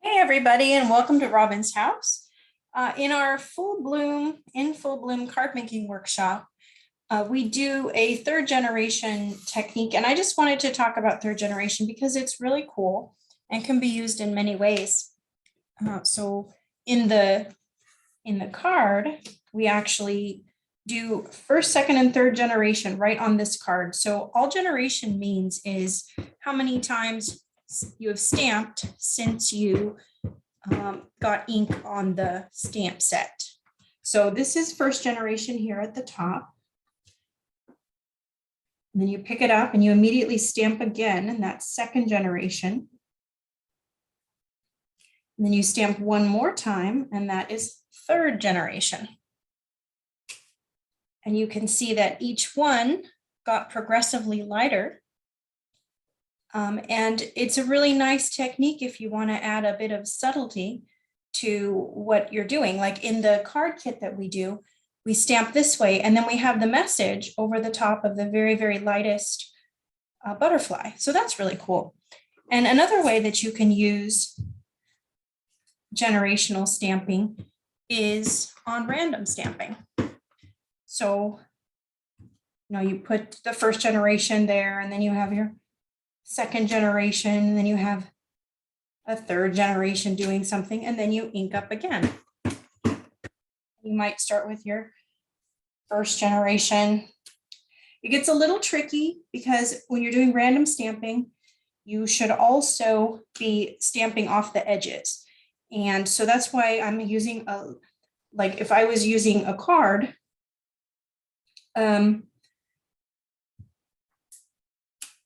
Hey everybody, and welcome to Robin's House. In our full bloom card making workshop, we do a third generation technique, and I just wanted to talk about third generation because it's really cool and can be used in many ways. So in the card, we actually do first, second, and third generation right on this card. So all generation means is how many times you have stamped since you got ink on the stamp set. So this is first generation here at the top. And then you pick it up and you immediately stamp again, and that's second generation. And then you stamp one more time, and that is third generation. And you can see that each one got progressively lighter. And it's a really nice technique if you want to add a bit of subtlety to what you're doing. Like in the card kit that we do, we stamp this way, and then we have the message over the top of the very, very lightest butterfly. So that's really cool. And another way that you can use generational stamping is on random stamping. So, you put the first generation there, and then you have your second generation, and then you have a third generation doing something, and then you ink up again. You might start with your first generation. It gets a little tricky because when you're doing random stamping, you should also be stamping off the edges. And so that's why I'm using like if I was using a card,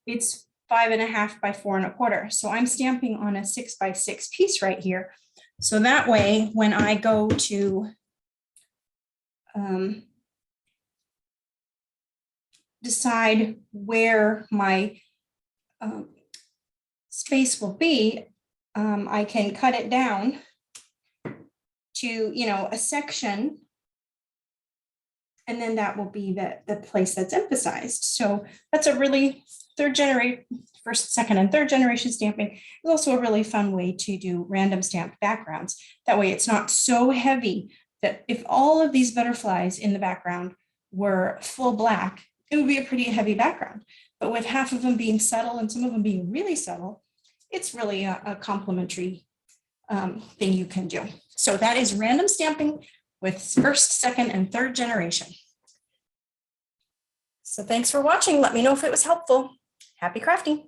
it's 5.5 by 4.25. So I'm stamping on a 6 by 6 piece right here. So that way, when I go to decide where my space will be, I can cut it down to, a section, and then that will be the place that's emphasized. So that's a really first, second, and third generation stamping is also a really fun way to do random stamped backgrounds. That way it's not so heavy that if all of these butterflies in the background were full black, it would be a pretty heavy background. But with half of them being subtle and some of them being really subtle, it's really a complementary thing you can do. So that is random stamping with first, second, and third generation. So thanks for watching. Let me know if it was helpful. Happy crafting.